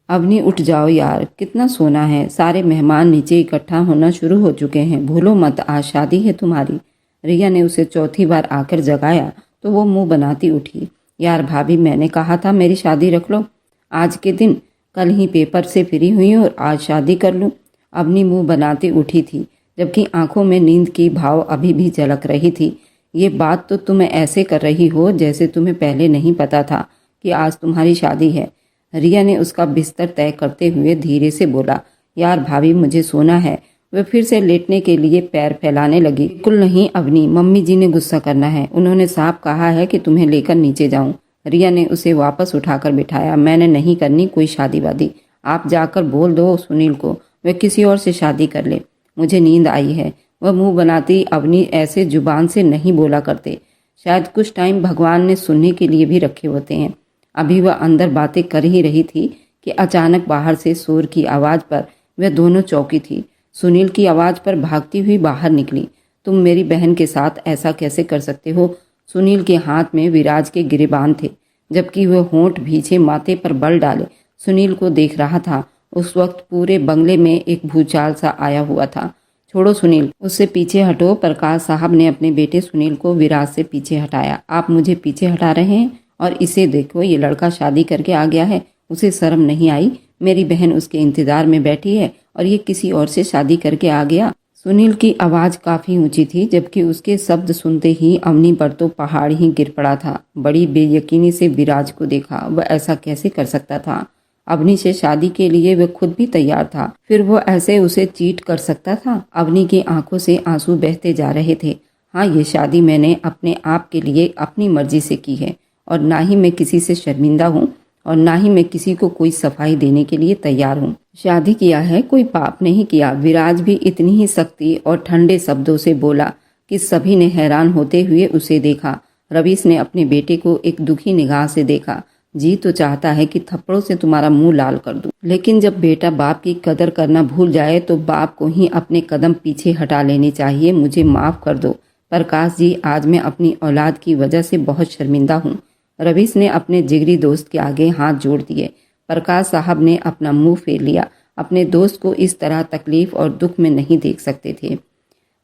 अवनी उठ जाओ यार, कितना सोना है। सारे मेहमान नीचे इकट्ठा होना शुरू हो चुके हैं, भूलो मत आज शादी है तुम्हारी। रिया ने उसे चौथी बार आकर जगाया तो वो मुंह बनाती उठी। यार भाभी, मैंने कहा था मेरी शादी रख लो आज के दिन, कल ही पेपर से फ्री हुई और आज शादी कर लूं। अवनी मुंह बनाती उठी थी, जबकि आंखों में नींद की भाव अभी भी झलक रही थी। ये बात तो तुम ऐसे कर रही हो जैसे तुम्हें पहले नहीं पता था कि आज तुम्हारी शादी है। रिया ने उसका बिस्तर तय करते हुए धीरे से बोला। यार भाभी, मुझे सोना है। वह फिर से लेटने के लिए पैर फैलाने लगी। बिल्कुल नहीं अवनी, मम्मी जी ने गुस्सा करना है, उन्होंने साफ कहा है कि तुम्हें लेकर नीचे जाऊं। रिया ने उसे वापस उठाकर बिठाया। मैंने नहीं करनी कोई शादी वादी, आप जाकर बोल दो सुनील को वह किसी और से शादी कर ले, मुझे नींद आई है। वह मुंह बनाती अवनी ऐसे जुबान से नहीं बोला करते, शायद कुछ टाइम भगवान ने सुनने के लिए भी रखे होते हैं। अभी वह अंदर बातें कर ही रही थी कि अचानक बाहर से शोर की आवाज पर वह दोनों चौंकी थी। सुनील की आवाज पर भागती हुई बाहर निकली। तुम मेरी बहन के साथ ऐसा कैसे कर सकते हो? सुनील के हाथ में विराज के गिरेबान थे, जबकि वह होंठ भींचे माथे पर बल डाले सुनील को देख रहा था। उस वक्त पूरे बंगले में एक भूचाल सा आया हुआ था। छोड़ो सुनील, उससे पीछे हटो। प्रकाश साहब ने अपने बेटे सुनील को विराज से पीछे हटाया। आप मुझे पीछे हटा रहे हैं? और इसे देखो, ये लड़का शादी करके आ गया है, उसे शर्म नहीं आई? मेरी बहन उसके इंतजार में बैठी है और ये किसी और से शादी करके आ गया। सुनील की आवाज काफी ऊंची थी, जबकि उसके शब्द सुनते ही अवनी पर तो पहाड़ ही गिर पड़ा था। बड़ी बेयकीनी से विराज को देखा। वह ऐसा कैसे कर सकता था? अवनी से शादी के लिए वह खुद भी तैयार था, फिर वो ऐसे उसे चीट कर सकता था? अवनी की आंखों से आंसू बहते जा रहे थे। हाँ, ये शादी मैंने अपने आप के लिए अपनी मर्जी से की है, और ना ही मैं किसी से शर्मिंदा हूँ और ना ही मैं किसी को कोई सफाई देने के लिए तैयार हूँ। शादी किया है, कोई पाप नहीं किया। विराज भी इतनी ही सख्ती और ठंडे शब्दों से बोला कि सभी ने हैरान होते हुए उसे देखा। रवीश ने अपने बेटे को एक दुखी निगाह से देखा। जी तो चाहता है कि थप्पड़ों से तुम्हारा मुंह लाल कर दूं, लेकिन जब बेटा बाप की कदर करना भूल जाए तो बाप को ही अपने कदम पीछे हटा लेने चाहिए। मुझे माफ कर दो प्रकाश जी, आज मैं अपनी औलाद की वजह से बहुत शर्मिंदा हूँ। रवीश ने अपने जिगरी दोस्त के आगे हाथ जोड़ दिए। प्रकाश साहब ने अपना मुंह फेर लिया। अपने दोस्त को इस तरह तकलीफ और दुख में नहीं देख सकते थे।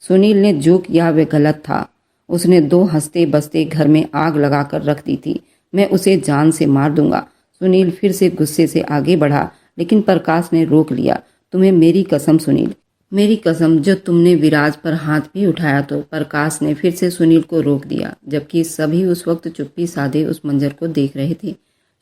सुनील ने जो किया वह गलत था। उसने दो हंसते बसते घर में आग लगाकर रख दी थी। मैं उसे जान से मार दूंगा। सुनील फिर से गुस्से से आगे बढ़ा, लेकिन प्रकाश ने रोक लिया। तुम्हें मेरी कसम सुनील, मेरी कसम, जो तुमने विराज पर हाथ भी उठाया तो। प्रकाश ने फिर से सुनील को रोक दिया, जबकि सभी उस वक्त चुप्पी साधे उस मंजर को देख रहे थे।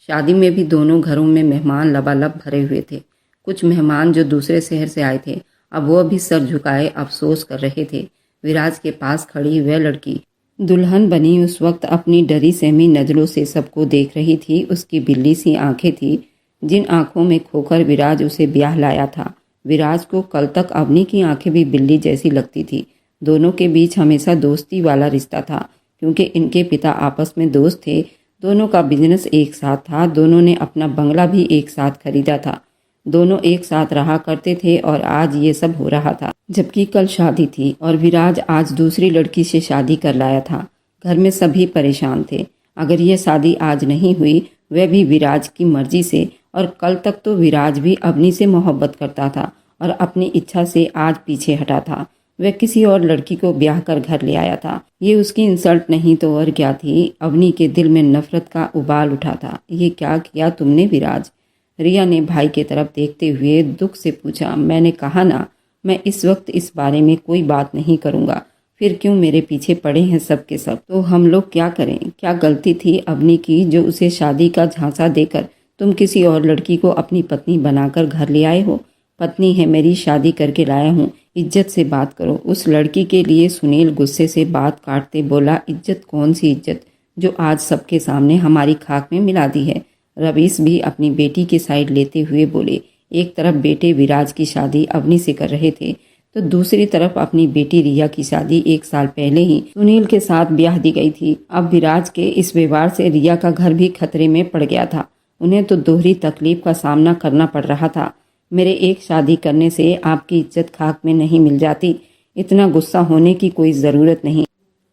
शादी में भी दोनों घरों में मेहमान लबालब भरे हुए थे। कुछ मेहमान जो दूसरे शहर से आए थे, अब वो भी सर झुकाए अफसोस कर रहे थे। विराज के पास खड़ी वह लड़की दुल्हन बनी उस वक्त अपनी डरी सहमी नजरों से सबको देख रही थी। उसकी बिल्ली सी आंखें थी, जिन आंखों में खोकर विराज उसे ब्याह लाया था। विराज को कल तक अवनी की आंखें भी बिल्ली जैसी लगती थी। दोनों के बीच हमेशा दोस्ती वाला रिश्ता था, क्योंकि इनके पिता आपस में दोस्त थे। दोनों का बिजनेस एक साथ था, दोनों ने अपना बंगला भी एक साथ खरीदा था, दोनों एक साथ रहा करते थे, और आज ये सब हो रहा था। जबकि कल शादी थी और विराज आज दूसरी लड़की से शादी कर लाया था। घर में सभी परेशान थे। अगर यह शादी आज नहीं हुई, वह भी विराज की मर्जी से, और कल तक तो विराज भी अवनी से मोहब्बत करता था और अपनी इच्छा से आज पीछे हटा था। वह किसी और लड़की को ब्याह कर घर ले आया था। ये उसकी इंसल्ट नहीं तो और क्या थी। अवनी के दिल में नफरत का उबाल उठा था। ये क्या किया तुमने विराज? रिया ने भाई की तरफ देखते हुए दुख से पूछा। मैंने कहा ना, मैं इस वक्त इस बारे में कोई बात नहीं करूंगा। फिर क्यों मेरे पीछे पड़े हैं सब के सब? तो हम लोग क्या करें? क्या गलती थी अवनी की जो उसे शादी का झांसा देकर तुम किसी और लड़की को अपनी पत्नी बनाकर घर ले आए हो? पत्नी है मेरी, शादी करके लाया हूँ, इज्जत से बात करो। उस लड़की के लिए सुनील गुस्से से बात काटते बोला। इज्जत? कौन सी इज्जत जो आज सबके सामने हमारी खाक में मिला दी है? रवीश भी अपनी बेटी की साइड लेते हुए बोले। एक तरफ बेटे विराज की शादी अवनी से कर रहे थे, तो दूसरी तरफ अपनी बेटी रिया की शादी 1 साल पहले ही सुनील के साथ ब्याह दी गई थी। अब विराज के इस व्यवहार से रिया का घर भी खतरे में पड़ गया था। उन्हें तो दोहरी तकलीफ का सामना करना पड़ रहा था। मेरे एक शादी करने से आपकी इज्जत खाक में नहीं मिल जाती। इतना गुस्सा होने की कोई ज़रूरत नहीं।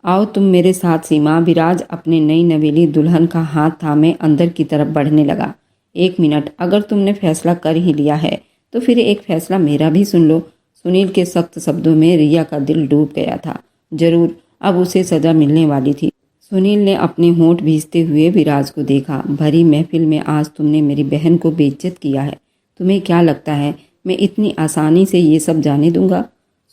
आओ तुम मेरे साथ सीमा। विराज अपने नई नवेली दुल्हन का हाथ थामे अंदर की तरफ बढ़ने लगा। एक मिनट, अगर तुमने फैसला कर ही लिया है तो फिर एक फैसला मेरा भी सुन लो। सुनील के सख्त शब्दों में रिया का दिल डूब गया था। जरूर, अब उसे सजा मिलने वाली थी। सुनील ने अपने होंठ भींचते हुए विराज को देखा। भरी महफिल में आज तुमने मेरी बहन को बेइज्जत किया है। तुम्हें क्या लगता है मैं इतनी आसानी से ये सब जाने दूंगा?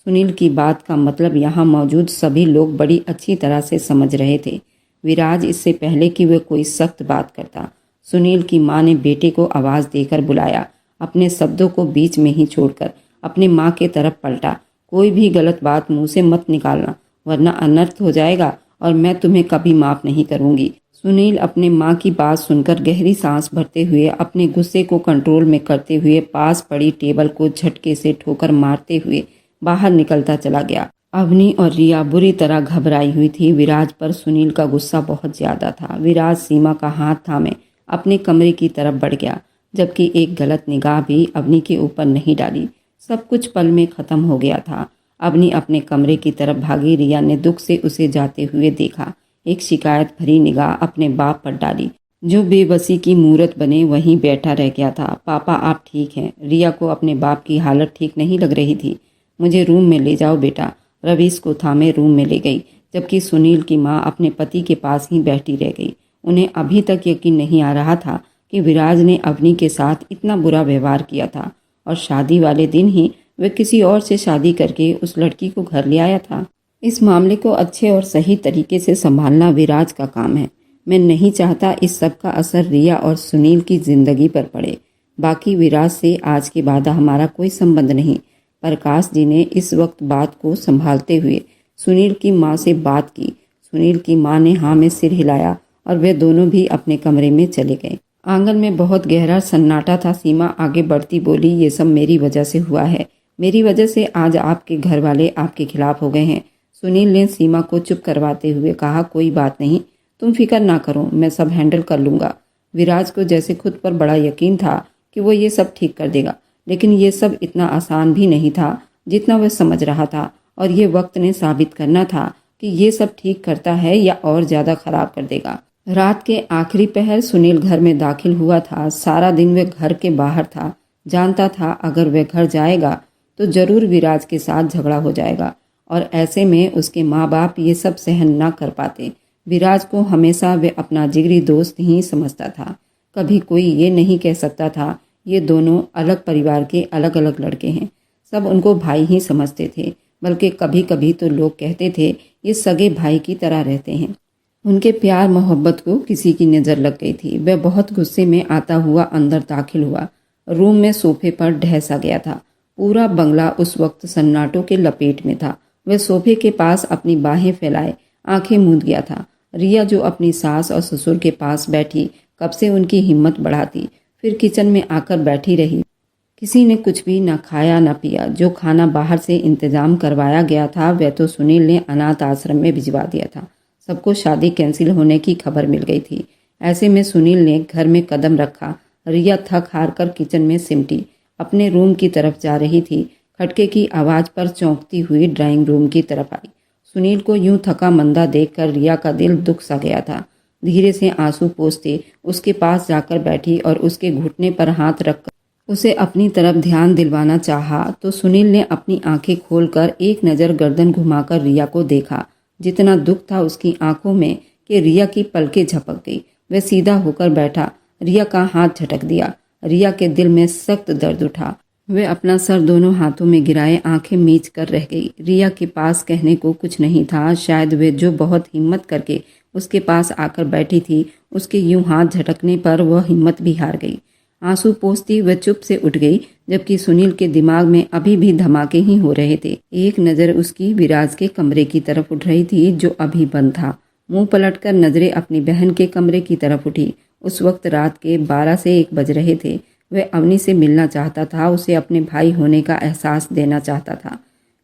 सुनील की बात का मतलब यहाँ मौजूद सभी लोग बड़ी अच्छी तरह से समझ रहे थे। विराज इससे पहले कि वह कोई सख्त बात करता, सुनील की माँ ने बेटे को आवाज़ देकर बुलाया। अपने शब्दों को बीच में ही छोड़कर अपने माँ के तरफ पलटा। कोई भी गलत बात मुंह से मत निकालना, वरना अनर्थ हो जाएगा और मैं तुम्हें कभी माफ नहीं करूंगी। सुनील अपने माँ की बात सुनकर गहरी सांस भरते हुए अपने गुस्से को कंट्रोल में करते हुए पास पड़ी टेबल को झटके से ठोकर मारते हुए बाहर निकलता चला गया। अवनी और रिया बुरी तरह घबराई हुई थी। विराज पर सुनील का गुस्सा बहुत ज्यादा था। विराज सीमा का हाथ थामे अपने कमरे की तरफ बढ़ गया, जबकि एक गलत निगाह भी अवनी के ऊपर नहीं डाली। सब कुछ पल में खत्म हो गया था। अवनी अपने कमरे की तरफ भागी। रिया ने दुख से उसे जाते हुए देखा। एक शिकायत भरी निगाह अपने बाप पर डाली, जो बेबसी की मूरत बने वहीं बैठा रह गया था। पापा, आप ठीक हैं? रिया को अपने बाप की हालत ठीक नहीं लग रही थी। मुझे रूम में ले जाओ बेटा। रवीश को थामे रूम में ले गई, जबकि सुनील की माँ अपने पति के पास ही बैठी रह गई। उन्हें अभी तक यकीन नहीं आ रहा था कि विराज ने अवनी के साथ इतना बुरा व्यवहार किया था और शादी वाले दिन ही वह किसी और से शादी करके उस लड़की को घर ले आया था। इस मामले को अच्छे और सही तरीके से संभालना विराज का काम है। मैं नहीं चाहता इस सब का असर रिया और सुनील की जिंदगी पर पड़े। बाकी विराज से आज के बाद हमारा कोई संबंध नहीं। प्रकाश जी ने इस वक्त बात को संभालते हुए सुनील की माँ से बात की। सुनील की माँ ने हाँ में सिर हिलाया और वे दोनों भी अपने कमरे में चले गए। आंगन में बहुत गहरा सन्नाटा था। सीमा आगे बढ़ती बोली, ये सब मेरी वजह से हुआ है। मेरी वजह से आज आपके घर वाले आपके खिलाफ हो गए हैं। सुनील ने सीमा को चुप करवाते हुए कहा, कोई बात नहीं, तुम फिक्र ना करो, मैं सब हैंडल कर लूंगा। विराज को जैसे खुद पर बड़ा यकीन था कि वो ये सब ठीक कर देगा, लेकिन ये सब इतना आसान भी नहीं था जितना वह समझ रहा था। और ये वक्त ने साबित करना था कि ये सब ठीक करता है या और ज्यादा खराब कर देगा। रात के आखिरी पहर सुनील घर में दाखिल हुआ था। सारा दिन वह घर के बाहर था। जानता था अगर वह घर जाएगा तो जरूर विराज के साथ झगड़ा हो जाएगा और ऐसे में उसके माँ बाप ये सब सहन ना कर पाते। विराज को हमेशा वे अपना जिगरी दोस्त ही समझता था। कभी कोई ये नहीं कह सकता था ये दोनों अलग परिवार के अलग अलग लड़के हैं। सब उनको भाई ही समझते थे, बल्कि कभी कभी तो लोग कहते थे ये सगे भाई की तरह रहते हैं। उनके प्यार मोहब्बत को किसी की नज़र लग गई थी। वह बहुत गुस्से में आता हुआ अंदर दाखिल हुआ। रूम में सोफे पर ढह गया था। पूरा बंगला उस वक्त सन्नाटों के लपेट में था। वह सोफे के पास अपनी बाहें फैलाए आंखें मूंद गया था। रिया जो अपनी सास और ससुर के पास बैठी, कब से उनकी हिम्मत बढ़ाती, फिर किचन में आकर बैठी रही। किसी ने कुछ भी न खाया न पिया। जो खाना बाहर से इंतजाम करवाया गया था वह तो सुनील ने अनाथ आश्रम में भिजवा दिया था। सबको शादी कैंसिल होने की खबर मिल गई थी। ऐसे में सुनील ने घर में कदम रखा। रिया थक हार कर किचन में सिमटी अपने रूम की तरफ जा रही थी। खटके की आवाज पर चौंकती हुई ड्राइंग रूम की तरफ आई। सुनील को यूं थका मंदा देखकर रिया का दिल दुख सा गया था। धीरे से आंसू पोंछते उसके पास जाकर बैठी और उसके घुटने पर हाथ रखकर उसे अपनी तरफ ध्यान दिलवाना चाहा तो सुनील ने अपनी आंखें खोलकर एक नज़र गर्दन घुमाकर रिया को देखा। जितना दुख था उसकी आंखों में कि रिया की पलकें झपक गई। वह सीधा होकर बैठा, रिया का हाथ झटक दिया। रिया के दिल में सख्त दर्द उठा। वह अपना सर दोनों हाथों में गिराए आंखें मीच कर रह गई। रिया के पास कहने को कुछ नहीं था। शायद वे जो बहुत हिम्मत करके उसके पास आकर बैठी थी, उसके यूं हाथ झटकने पर वह हिम्मत भी हार गई। आंसू पोंछती वह चुप से उठ गई, जबकि सुनील के दिमाग में अभी भी धमाके ही हो रहे थे। एक नज़र उसकी विराज के कमरे की तरफ उठ रही थी जो अभी बंद था। मुंह पलटकर नजरें अपनी बहन के कमरे की तरफ उठी। उस वक्त रात के 12 से 1 बज रहे थे। वह अवनी से मिलना चाहता था, उसे अपने भाई होने का एहसास देना चाहता था,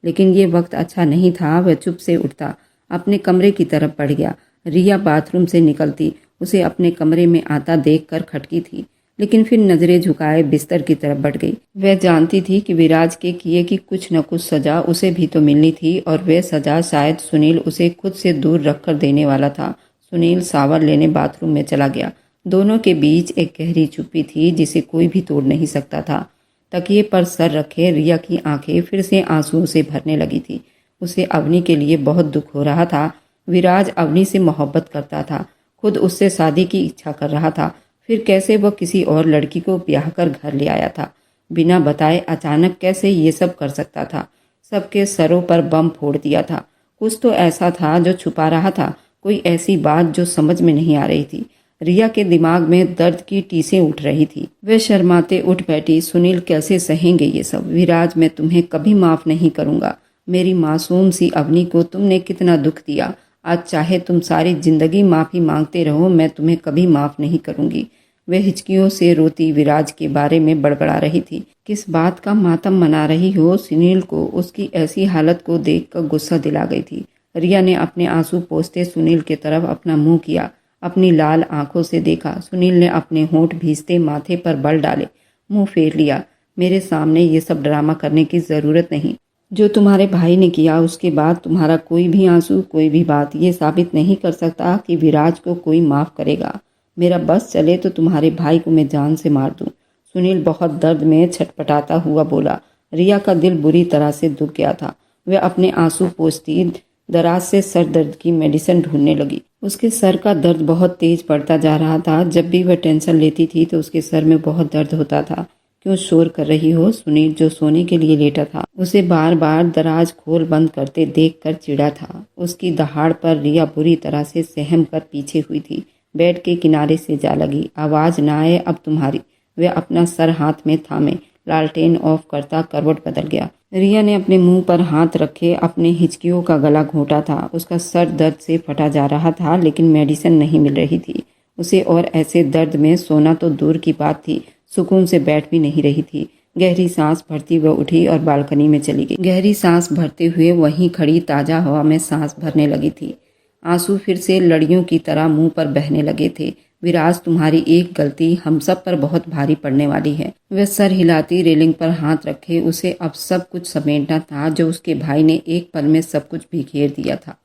लेकिन ये वक्त अच्छा नहीं था। वह चुप से उठता अपने कमरे की तरफ बढ़ गया। रिया बाथरूम से निकलती उसे अपने कमरे में आता देखकर खटकी थी, लेकिन फिर नजरें झुकाए बिस्तर की तरफ बढ़ गई। वह जानती थी कि विराज के किए की कुछ न कुछ सजा उसे भी तो मिलनी थी, और वह सजा शायद सुनील उसे खुद से दूर रखकर देने वाला था। सुनील शावर लेने बाथरूम में चला गया। दोनों के बीच एक गहरी चुप्पी थी जिसे कोई भी तोड़ नहीं सकता था। तकिए पर सर रखे रिया की आंखें फिर से आंसुओं से भरने लगी थी। उसे अवनी के लिए बहुत दुख हो रहा था। विराज अवनी से मोहब्बत करता था, खुद उससे शादी की इच्छा कर रहा था, फिर कैसे वह किसी और लड़की को ब्याह कर घर ले आया था। बिना बताए अचानक कैसे ये सब कर सकता था। सबके सरों पर बम फोड़ दिया था। कुछ तो ऐसा था जो छुपा रहा था, कोई ऐसी बात जो समझ में नहीं आ रही थी। रिया के दिमाग में दर्द की टीसें उठ रही थी। वे शर्माते उठ बैठी। सुनील कैसे सहेंगे ये सब? विराज, मैं तुम्हें कभी माफ नहीं करूंगा। मेरी मासूम सी अवनी को तुमने कितना दुख दिया। आज चाहे तुम सारी जिंदगी माफी मांगते रहो, मैं तुम्हें कभी माफ नहीं करूंगी। वे हिचकियों से रोती विराज के बारे में बड़बड़ा रही थी। किस बात का मातम मना रही हो? सुनील को उसकी ऐसी हालत को देखकर गुस्सा दिला गई थी। रिया ने अपने आंसू पोंछते सुनील की तरफ अपना मुंह किया, अपनी लाल आंखों से देखा। सुनील ने अपने होंठ भींजते माथे पर बल डाले, मुंह फेर लिया। मेरे सामने ये सब ड्रामा करने की जरूरत नहीं। जो तुम्हारे भाई ने किया उसके बाद तुम्हारा कोई भी आंसू, कोई भी बात ये साबित नहीं कर सकता कि विराज को कोई माफ करेगा। मेरा बस चले तो तुम्हारे भाई को मैं जान से मार दूं। सुनील बहुत दर्द में छटपटाता हुआ बोला। रिया का दिल बुरी तरह से दुख गया था। वह अपने आंसू पोंछती दराज से सर दर्द की मेडिसिन ढूंढने लगी। उसके सर का दर्द बहुत तेज बढ़ता जा रहा था। जब भी वह टेंशन लेती थी तो उसके सर में बहुत दर्द होता था। क्यों शोर कर रही हो? सुनील, जो सोने के लिए लेटा था, उसे बार बार दराज खोल बंद करते देखकर चिढ़ा था। उसकी दहाड़ पर रिया बुरी तरह से सहम कर पीछे हुई थी। बेड के किनारे से जा लगी। आवाज ना आए अब तुम्हारी। वह अपना सर हाथ में थामे लालटेन ऑफ करता करवट बदल गया। रिया ने अपने मुंह पर हाथ रखे अपने हिचकियों का गला घोंटा था। उसका सर दर्द से फटा जा रहा था, लेकिन मेडिसिन नहीं मिल रही थी उसे, और ऐसे दर्द में सोना तो दूर की बात थी, सुकून से बैठ भी नहीं रही थी। गहरी सांस भरती वह उठी और बालकनी में चली गई। गहरी सांस भरते हुए वहीं खड़ी ताजा हवा में सांस भरने लगी थी। आंसू फिर से लड़ियों की तरह मुंह पर बहने लगे थे। विराज, तुम्हारी एक गलती हम सब पर बहुत भारी पड़ने वाली है। वह सर हिलाती रेलिंग पर हाथ रखे। उसे अब सब कुछ समेटना था जो उसके भाई ने एक पल में सब कुछ बिखेर दिया था।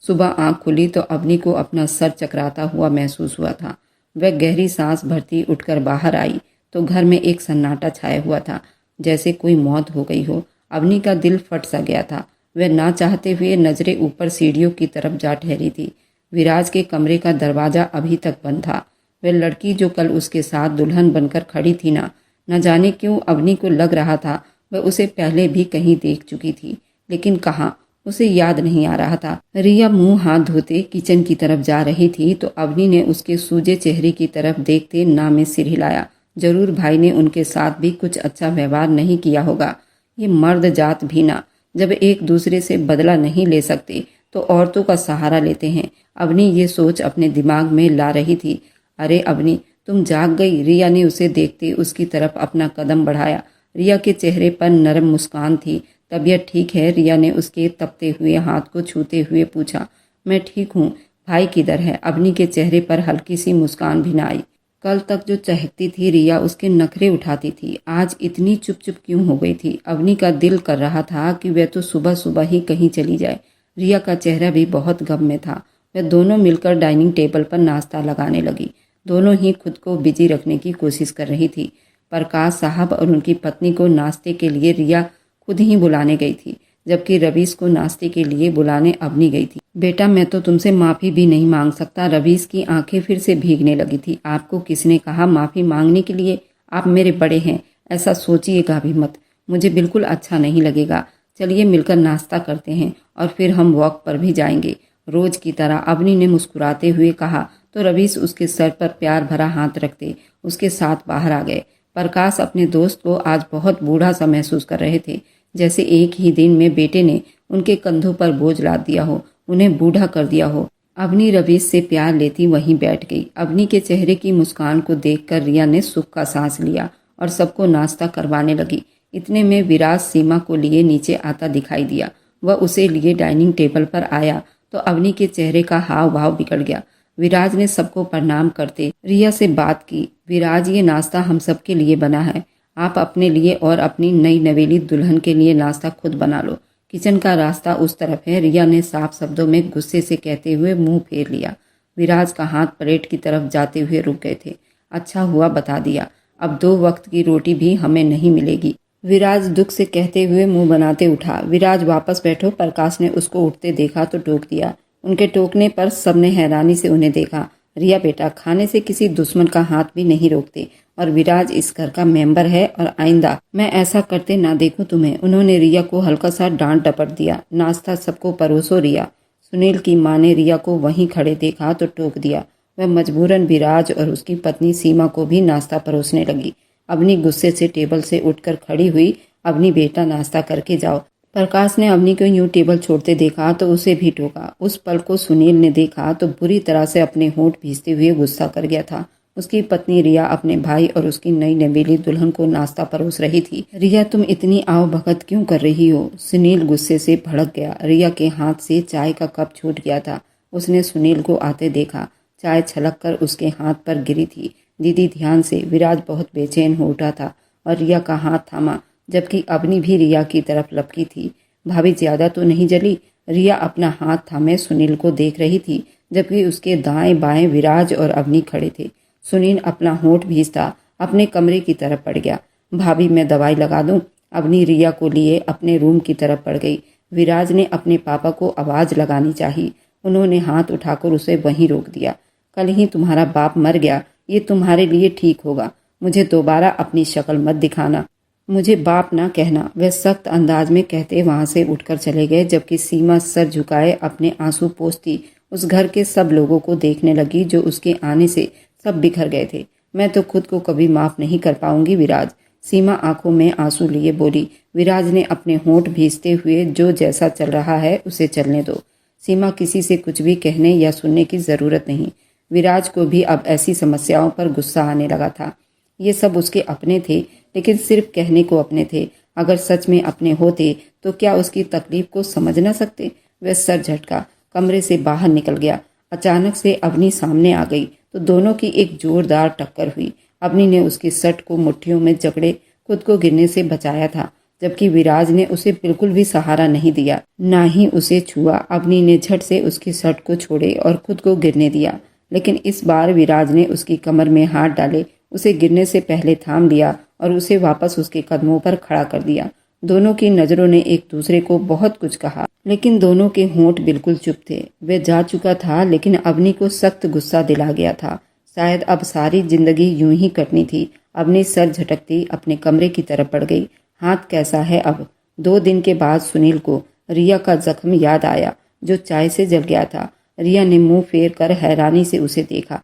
सुबह आंख खुली तो अवनी को अपना सर चकराता हुआ महसूस हुआ था। वह गहरी सांस भरती उठकर बाहर आई तो घर में एक सन्नाटा छाया हुआ था, जैसे कोई मौत हो गई हो। अवनी का दिल फट सा गया था। वह ना चाहते हुए नजरें ऊपर सीढ़ियों की तरफ जा ठहरी थी। विराज के कमरे का दरवाजा अभी तक बंद था। वह लड़की जो कल उसके साथ दुल्हन बनकर खड़ी थी ना, न जाने क्यों अवनी को लग रहा था वह उसे पहले भी कहीं देख चुकी थी, लेकिन कहाँ, उसे याद नहीं आ रहा था। रिया मुंह हाथ धोते किचन की तरफ जा रही थी तो अवनी ने उसके सूजे चेहरे की तरफ देखते ना में सिर हिलाया। जरूर भाई ने उनके साथ भी कुछ अच्छा व्यवहार नहीं किया होगा। ये मर्द जात भी ना, जब एक दूसरे से बदला नहीं ले सकते तो औरतों का सहारा लेते हैं। अवनी ये सोच अपने दिमाग में ला रही थी। अरे अवनी, तुम जाग गई? रिया ने उसे देखते उसकी तरफ अपना कदम बढ़ाया। रिया के चेहरे पर नरम मुस्कान थी। तबीयत ठीक है? रिया ने उसके तपते हुए हाथ को छूते हुए पूछा। मैं ठीक हूँ। भाई किधर है? अवनी के चेहरे पर हल्की सी मुस्कान भी न आई। कल तक जो चहकती थी रिया, उसके नखरे उठाती थी, आज इतनी चुप चुप क्यों हो गई थी? अवनी का दिल कर रहा था कि वह तो सुबह सुबह ही कहीं चली जाए। रिया का चेहरा भी बहुत गम में था। वह दोनों मिलकर डाइनिंग टेबल पर नाश्ता लगाने लगी। दोनों ही खुद को बिजी रखने की कोशिश कर रही थी। प्रकाश साहब और उनकी पत्नी को नाश्ते के लिए रिया खुद ही बुलाने गई थी, जबकि रवीश को नाश्ते के लिए बुलाने अवनी गई थी। बेटा, मैं तो तुमसे माफी भी नहीं मांग सकता। रवीश की आंखें फिर से भीगने लगी थी। आपको किसने कहा माफी मांगने के लिए? आप मेरे बड़े हैं, ऐसा सोचिएगा भी मत। मुझे बिल्कुल अच्छा नहीं लगेगा। चलिए मिलकर नाश्ता करते हैं और फिर हम वॉक पर भी जाएंगे, रोज की तरह, अवनी ने मुस्कुराते हुए कहा तो रवीश उसके सर पर प्यार भरा हाथ रखते उसके साथ बाहर आ गए। प्रकाश अपने दोस्त को आज बहुत बूढ़ा सा महसूस कर रहे थे, जैसे एक ही दिन में बेटे ने उनके कंधों पर बोझ लाद दिया हो, उन्हें बूढ़ा कर दिया हो। अवनी रवीश से प्यार लेती वहीं बैठ गई। अवनी के चेहरे की मुस्कान को देखकर रिया ने सुख का सांस लिया और सबको नाश्ता करवाने लगी। इतने में विराज सीमा को लिए नीचे आता दिखाई दिया। वह उसे लिए डाइनिंग टेबल पर आया तो अवनी के चेहरे का हाव भाव बिगड़ गया। विराज ने सबको प्रणाम करते रिया से बात की। विराज, ये नाश्ता हम सबके लिए बना है, आप अपने लिए और अपनी नई नवेली दुल्हन के लिए नाश्ता खुद बना लो। किचन का रास्ता उस तरफ है, रिया ने साफ शब्दों में गुस्से से कहते हुए मुंह फेर लिया। विराज का हाथ प्लेट की तरफ जाते हुए रुक गए थे। अच्छा हुआ बता दिया, अब 2 वक्त की रोटी भी हमें नहीं मिलेगी। विराज दुख से कहते हुए मुंह बनाते उठा। विराज वापस बैठो। प्रकाश ने उसको उठते देखा तो टोक दिया। उनके टोकने पर सबने हैरानी से उन्हें देखा। रिया बेटा, खाने से किसी दुश्मन का हाथ भी नहीं रोकते, और विराज इस घर का मेंबर है, और आइंदा मैं ऐसा करते ना देखूं तुम्हें। उन्होंने रिया को हल्का सा डांट डपट दिया। नाश्ता सबको परोसो रिया। सुनील की मां ने रिया को वहीं खड़े देखा तो टोक दिया। वह मजबूरन विराज और उसकी पत्नी सीमा को भी नाश्ता परोसने लगी। अवनी गुस्से से टेबल से उठकर खड़ी हुई। अवनी बेटा, नाश्ता करके जाओ। प्रकाश ने अवनी को यूं टेबल छोड़ते देखा तो उसे भी टोका। उस पल को सुनील ने देखा तो बुरी तरह से अपने होंठ भींचते हुए गुस्सा कर गया था। उसकी पत्नी रिया अपने भाई और उसकी नई नवेली दुल्हन को नाश्ता परोस रही थी। रिया, तुम इतनी आव भगत क्यों कर रही हो? सुनील गुस्से से भड़क गया। रिया के हाथ से चाय का कप छूट गया था। उसने सुनील को आते देखा। चाय छलक कर उसके हाथ पर गिरी थी। दीदी, ध्यान से। विराज बहुत बेचैन हो उठा था और रिया का हाथ थामा, जबकि अवनी भी रिया की तरफ लपकी थी। भाभी, ज्यादा तो नहीं जली? रिया अपना हाथ थामे सुनील को देख रही थी, जबकि उसके दाएं बाएं विराज और अवनी खड़े थे। सुनील अपना होंठ भींचता अपने कमरे की तरफ पड़ गया। भाभी, मैं दवाई लगा दूं? अवनी रिया को लिए अपने रूम की तरफ पड़ गई। विराज ने अपने पापा को आवाज लगानी चाहिए। उन्होंने हाथ उठाकर उसे वहीं रोक दिया। कल ही तुम्हारा बाप मर गया, ये तुम्हारे लिए ठीक होगा। मुझे दोबारा अपनी शक्ल मत दिखाना। मुझे बाप ना कहना। वह सख्त अंदाज में कहते वहां से उठकर चले गए, जबकि सीमा सर झुकाए अपने आंसू पोंछती उस घर के सब लोगों को देखने लगी जो उसके आने से सब बिखर गए थे। मैं तो खुद को कभी माफ नहीं कर पाऊंगी विराज। सीमा आंखों में आंसू लिए बोली। विराज ने अपने होंठ भींचते हुए, जो जैसा चल रहा है उसे चलने दो। सीमा, किसी से कुछ भी कहने या सुनने की जरूरत नहीं। विराज को भी अब ऐसी समस्याओं पर गुस्सा आने लगा था। ये सब उसके अपने थे, लेकिन सिर्फ कहने को अपने थे। अगर सच में अपने होते तो क्या उसकी तकलीफ को समझ न सकते? वह सर झटका कमरे से बाहर निकल गया। अचानक से अवनी सामने आ गई तो दोनों की एक जोरदार टक्कर हुई। अवनी ने उसकी शर्ट को मुट्ठियों में जकड़े खुद को गिरने से बचाया था, जबकि विराज ने उसे बिल्कुल भी सहारा नहीं दिया, ना ही उसे छुआ। अवनी ने झट से उसकी शर्ट को छोड़े और खुद को गिरने दिया, लेकिन इस बार विराज ने उसकी कमर में हाथ डाले, उसे गिरने से पहले थाम लिया और उसे वापस उसके कदमों पर खड़ा कर दिया। दोनों की नजरों ने एक दूसरे को बहुत कुछ कहा, लेकिन दोनों के होंठ बिल्कुल चुप थे। वह जा चुका था, लेकिन अवनी को सख्त गुस्सा दिला गया था। शायद अब सारी जिंदगी यूं ही कटनी थी। अवनी सर झटकती अपने कमरे की तरफ बढ़ गई। हाथ कैसा है अब? 2 दिन के बाद सुनील को रिया का जख्म याद आया, जो चाय से जल गया था। रिया ने मुंह फेर कर हैरानी से उसे देखा,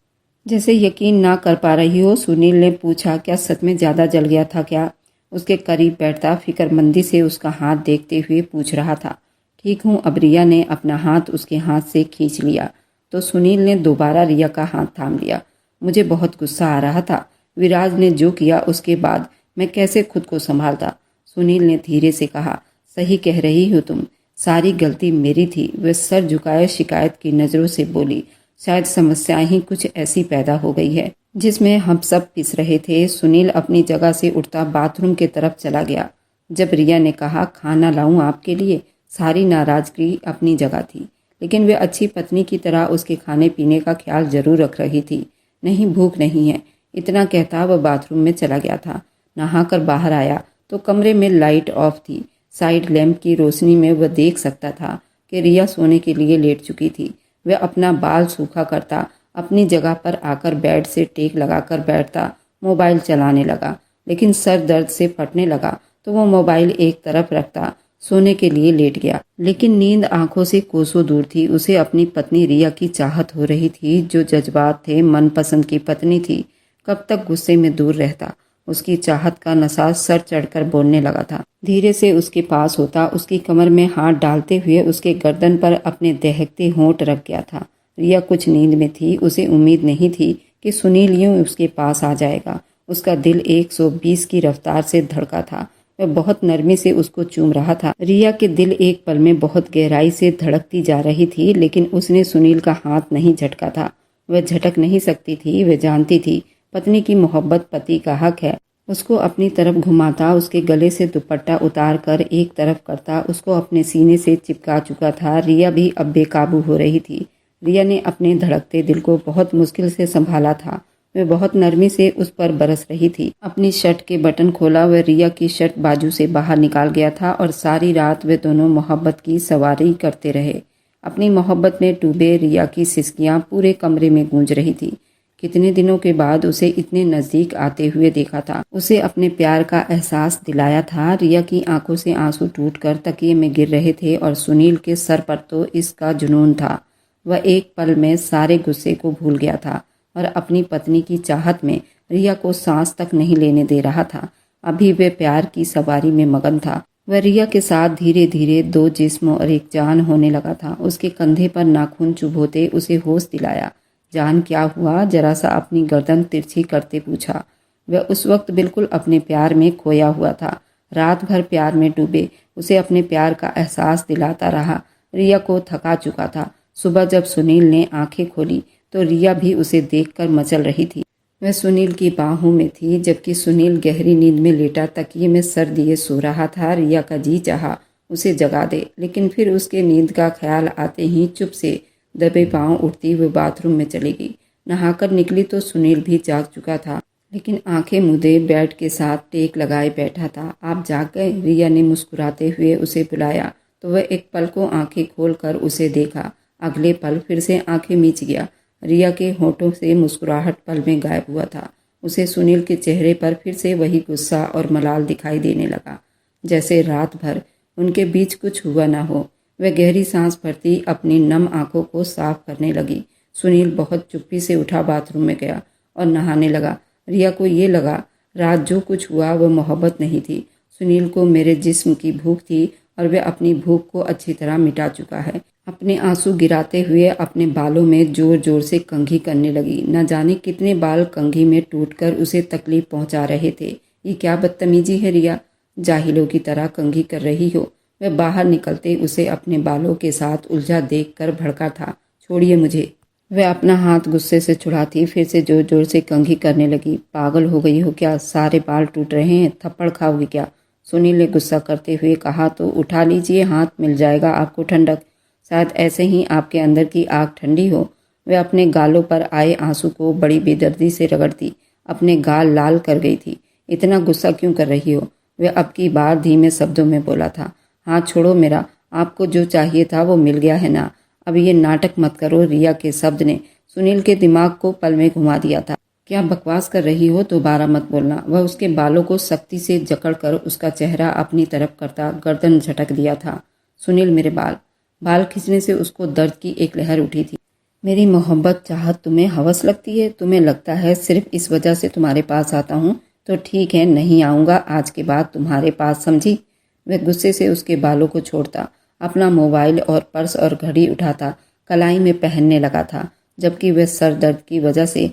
जैसे यकीन ना कर पा रही हो। सुनील ने पूछा, क्या सच में ज्यादा जल गया था क्या? उसके करीब बैठता फिक्रमंदी से उसका हाथ देखते हुए पूछ रहा था। ठीक हूँ। अब रिया ने अपना हाथ उसके हाथ से खींच लिया तो सुनील ने दोबारा रिया का हाथ थाम लिया। मुझे बहुत गुस्सा आ रहा था। विराज ने जो किया उसके बाद मैं कैसे खुद को संभालता? सुनील ने धीरे से कहा। सही कह रही हो तुम, सारी गलती मेरी थी। वह सर झुकाए शिकायत की नजरों से बोली। शायद समस्याएं ही कुछ ऐसी पैदा हो गई है जिसमें हम सब पिस रहे थे। सुनील अपनी जगह से उठता बाथरूम की तरफ चला गया। जब रिया ने कहा, खाना लाऊं आपके लिए, सारी नाराजगी अपनी जगह थी, लेकिन वे अच्छी पत्नी की तरह उसके खाने पीने का ख्याल जरूर रख रही थी। नहीं, भूख नहीं है, इतना कहता वह बाथरूम में चला गया था। नहाकर बाहर आया तो कमरे में लाइट ऑफ थी। साइड लैंप की रोशनी में वह देख सकता था कि रिया सोने के लिए लेट चुकी थी। वह अपना बाल सूखा करता अपनी जगह पर आकर बेड से टेक लगाकर बैठता, मोबाइल चलाने लगा, लेकिन सर दर्द से फटने लगा तो वो मोबाइल एक तरफ रखता सोने के लिए लेट गया। लेकिन नींद आंखों से कोसों दूर थी। उसे अपनी पत्नी रिया की चाहत हो रही थी, जो जज्बात थे, मनपसंद की पत्नी थी। कब तक गुस्से में दूर रहता? उसकी चाहत का नशा सर चढ़कर बोलने लगा था। धीरे से उसके पास होता, उसकी कमर में हाथ डालते हुए उसके गर्दन पर अपने दहकते होंठ रख गया था। रिया कुछ नींद में थी। उसे उम्मीद नहीं थी कि सुनील यूं उसके पास आ जाएगा। उसका दिल 120 की रफ्तार से धड़का था। वह बहुत नरमी से उसको चूम रहा था। रिया के दिल एक पल में बहुत गहराई से धड़कती जा रही थी, लेकिन उसने सुनील का हाथ नहीं झटका था। वह झटक नहीं सकती थी। वह जानती थी पत्नी की मोहब्बत पति का हक है। उसको अपनी तरफ घुमाता, उसके गले से दुपट्टा उतार कर एक तरफ करता, उसको अपने सीने से चिपका चुका था। रिया भी अब बेकाबू हो रही थी। रिया ने अपने धड़कते दिल को बहुत मुश्किल से संभाला था। वह बहुत नरमी से उस पर बरस रही थी। अपनी शर्ट के बटन खोला, वह रिया की शर्ट बाजू से बाहर निकाल गया था और सारी रात वे दोनों मोहब्बत की सवारी करते रहे। अपनी मोहब्बत में डूबे रिया की सिसकियां पूरे कमरे में गूंज रही थी। कितने दिनों के बाद उसे इतने नजदीक आते हुए देखा था। उसे अपने प्यार का एहसास दिलाया था। रिया की आंखों से आंसू टूटकर तकिए में गिर रहे थे और सुनील के सर पर तो इसका जुनून था। वह एक पल में सारे गुस्से को भूल गया था और अपनी पत्नी की चाहत में रिया को सांस तक नहीं लेने दे रहा था। अभी वह प्यार की सवारी में मगन था। वह रिया के साथ धीरे धीरे दो जिस्म और एक जान होने लगा था। उसके कंधे पर नाखून चुभोते उसे होश दिलाया। जान, क्या हुआ? जरा सा अपनी गर्दन तिरछी करते पूछा। वह उस वक्त बिल्कुल अपने प्यार में खोया हुआ था। रात भर प्यार में डूबे उसे अपने प्यार का एहसास दिलाता रहा। रिया को थका चुका था। सुबह जब सुनील ने आंखें खोली तो रिया भी उसे देखकर मचल रही थी। वह सुनील की बाहों में थी, जबकि सुनील गहरी नींद में लेटा तकिए में सर दिए सो रहा था। रिया का जी चाहा उसे जगा दे, लेकिन फिर उसके नींद का ख्याल आते ही चुप से दबे पांव उठती हुई बाथरूम में चली गई। नहाकर निकली तो सुनील भी जाग चुका था, लेकिन आंखें मूंदे बेड के साथ टेक लगाए बैठा था। आप जाग गए? रिया ने मुस्कुराते हुए उसे बुलाया तो वह एक पल को आंखें खोलकर उसे देखा। अगले पल फिर से आंखें मीच गया। रिया के होठों से मुस्कुराहट पल में गायब हुआ था। उसे सुनील के चेहरे पर फिर से वही गुस्सा और मलाल दिखाई देने लगा, जैसे रात भर उनके बीच कुछ हुआ ना हो। वह गहरी सांस भरती अपनी नम आंखों को साफ करने लगी। सुनील बहुत चुप्पी से उठा, बाथरूम में गया और नहाने लगा। रिया को ये लगा रात जो कुछ हुआ वह मोहब्बत नहीं थी। सुनील को मेरे जिस्म की भूख थी और वह अपनी भूख को अच्छी तरह मिटा चुका है। अपने आंसू गिराते हुए अपने बालों में जोर जोर से कंघी करने लगी। न जाने कितने बाल कंघी में टूटकर उसे तकलीफ पहुंचा रहे थे। ये क्या बदतमीजी है रिया, जाहिलों की तरह कंघी कर रही हो। वह बाहर निकलते उसे अपने बालों के साथ उलझा देखकर भड़का था। छोड़िए मुझे। वह अपना हाथ गुस्से से छुड़ाती फिर से जोर जोर से कंघी करने लगी। पागल हो गई हो क्या? सारे बाल टूट रहे हैं, थप्पड़ खाओगे क्या? सुनील ने गुस्सा करते हुए कहा। तो उठा लीजिए, हाथ मिल जाएगा आपको ठंडक। शायद ऐसे ही आपके अंदर की आग ठंडी हो। वह अपने गालों पर आए आंसू को बड़ी बेदर्दी से रगड़ती अपने गाल लाल कर गई थी। इतना गुस्सा क्यों कर रही हो? वह अब की बार धीमे शब्दों में बोला था। हाथ छोड़ो मेरा, आपको जो चाहिए था वो मिल गया है ना। अब ये नाटक मत करो। रिया के शब्द ने सुनील के दिमाग को पल में घुमा दिया था। क्या बकवास कर रही हो? दोबारा मत बोलना। वह उसके बालों को सख्ती से जकड़कर उसका चेहरा अपनी तरफ करता गर्दन झटक दिया था। सुनील, मेरे बाल खींचने से उसको दर्द की एक लहर उठी थी। मेरी मोहब्बत चाहत तुम्हें हवस लगती है? तुम्हें लगता है सिर्फ इस वजह से तुम्हारे पास आता हूँ? तो ठीक है, नहीं आऊँगा आज के बाद तुम्हारे पास, समझी? वह गुस्से से उसके बालों को छोड़ता अपना मोबाइल और पर्स और घड़ी उठाता कलाई में पहनने लगा था, जबकि वह सर दर्द की वजह से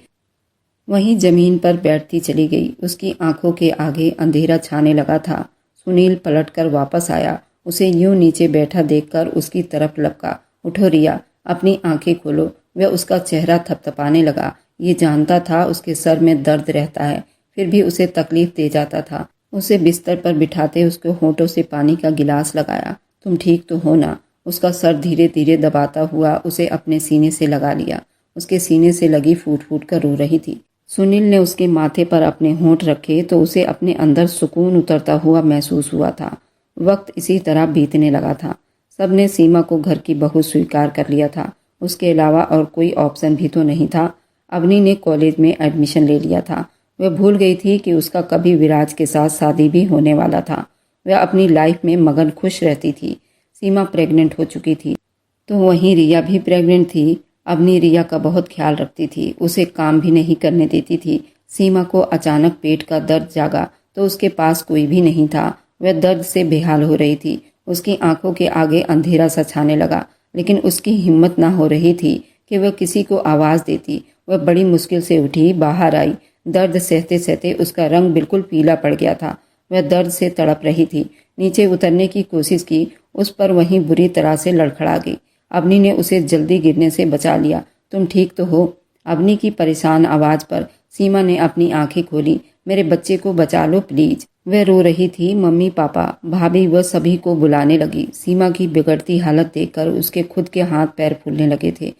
वहीं जमीन पर बैठती चली गई। उसकी आंखों के आगे अंधेरा छाने लगा था। सुनील पलटकर वापस आया। उसे यूं नीचे बैठा देखकर उसकी तरफ लपका। उठो रिया, अपनी आंखें खोलो। वह उसका चेहरा थपथपाने लगा। ये जानता था उसके सर में दर्द रहता है, फिर भी उसे तकलीफ दे जाता था। उसे बिस्तर पर बिठाते उसके होठों से पानी का गिलास लगाया। तुम ठीक तो हो ना? उसका सर धीरे धीरे दबाता हुआ उसे अपने सीने से लगा लिया। उसके सीने से लगी फूट फूट कर रो रही थी। सुनील ने उसके माथे पर अपने होंठ रखे तो उसे अपने अंदर सुकून उतरता हुआ महसूस हुआ था। वक्त इसी तरह बीतने लगा था। सबने सीमा को घर की बहू स्वीकार कर लिया था। उसके अलावा और कोई ऑप्शन भी तो नहीं था। अवनी ने कॉलेज में एडमिशन ले लिया था। वह भूल गई थी कि उसका कभी विराज के साथ शादी भी होने वाला था। वह अपनी लाइफ में मगन खुश रहती थी। सीमा प्रेग्नेंट हो चुकी थी तो वहीं रिया भी प्रेग्नेंट थी। अवनी रिया का बहुत ख्याल रखती थी, उसे काम भी नहीं करने देती थी। सीमा को अचानक पेट का दर्द जागा तो उसके पास कोई भी नहीं था। वह दर्द से बेहाल हो रही थी। उसकी आंखों के आगे अंधेरा सा छाने लगा, लेकिन उसकी हिम्मत ना हो रही थी कि वह किसी को आवाज़ देती। वह बड़ी मुश्किल से उठी, बाहर आई। दर्द सहते सहते उसका रंग बिल्कुल पीला पड़ गया था। वह दर्द से तड़प रही थी। नीचे उतरने की कोशिश की, उस पर वहीं बुरी तरह से लड़खड़ा गई। अवनी ने उसे जल्दी गिरने से बचा लिया। तुम ठीक तो हो? अवनी की परेशान आवाज़ पर सीमा ने अपनी आंखें खोली। मेरे बच्चे को बचा लो प्लीज। वह रो रही थी। मम्मी, पापा, भाभी, वह सभी को बुलाने लगी। सीमा की बिगड़ती हालत देखकर उसके खुद के हाथ पैर फूलने लगे थे।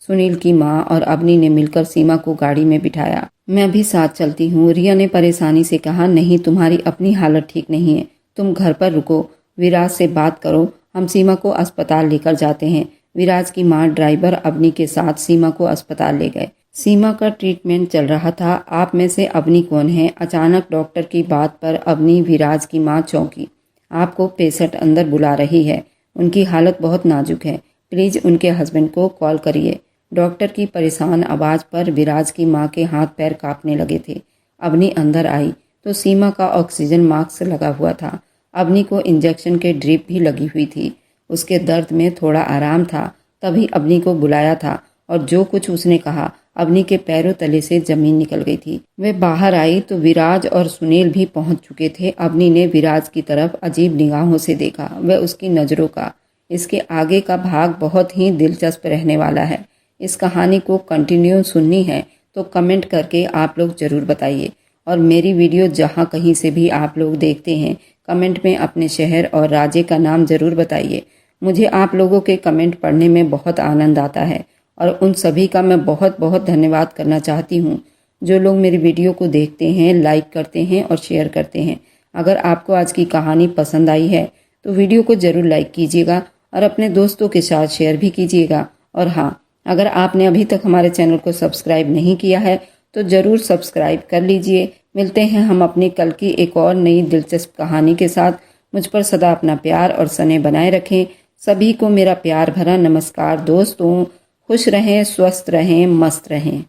सुनील की माँ और अवनी ने मिलकर सीमा को गाड़ी में बिठाया। मैं भी साथ चलती हूँ, रिया ने परेशानी से कहा। नहीं, तुम्हारी अपनी हालत ठीक नहीं है, तुम घर पर रुको, विराज से बात करो, हम सीमा को अस्पताल लेकर जाते हैं। विराज की माँ ड्राइवर अवनी के साथ सीमा को अस्पताल ले गए। सीमा का ट्रीटमेंट चल रहा था। आप में से अवनी कौन है? अचानक डॉक्टर की बात पर अवनी विराज की माँ चौंकी। आपको पेशेंट अंदर बुला रही है, उनकी हालत बहुत नाजुक है, प्लीज उनके हस्बैंड को कॉल करिए। डॉक्टर की परेशान आवाज पर विराज की माँ के हाथ पैर कांपने लगे थे। अवनी अंदर आई तो सीमा का ऑक्सीजन मास्क लगा हुआ था। अवनी को इंजेक्शन के ड्रिप भी लगी हुई थी। उसके दर्द में थोड़ा आराम था, तभी अवनी को बुलाया था और जो कुछ उसने कहा, अवनी के पैरों तले से जमीन निकल गई थी। वे बाहर आई तो विराज और सुनील भी पहुंच चुके थे। अवनी ने विराज की तरफ अजीब निगाहों से देखा। वह उसकी नजरों का इसके आगे का भाग बहुत ही दिलचस्प रहने वाला है। इस कहानी को कंटिन्यू सुननी है तो कमेंट करके आप लोग ज़रूर बताइए। और मेरी वीडियो जहाँ कहीं से भी आप लोग देखते हैं, कमेंट में अपने शहर और राज्य का नाम ज़रूर बताइए। मुझे आप लोगों के कमेंट पढ़ने में बहुत आनंद आता है और उन सभी का मैं बहुत बहुत धन्यवाद करना चाहती हूँ जो लोग मेरी वीडियो को देखते हैं, लाइक करते हैं और शेयर करते हैं। अगर आपको आज की कहानी पसंद आई है तो वीडियो को ज़रूर लाइक कीजिएगा और अपने दोस्तों के साथ शेयर भी कीजिएगा। और हाँ, अगर आपने अभी तक हमारे चैनल को सब्सक्राइब नहीं किया है तो ज़रूर सब्सक्राइब कर लीजिए। मिलते हैं हम अपनी कल की एक और नई दिलचस्प कहानी के साथ। मुझ पर सदा अपना प्यार और स्नेह बनाए रखें। सभी को मेरा प्यार भरा नमस्कार। दोस्तों, खुश रहें, स्वस्थ रहें, मस्त रहें।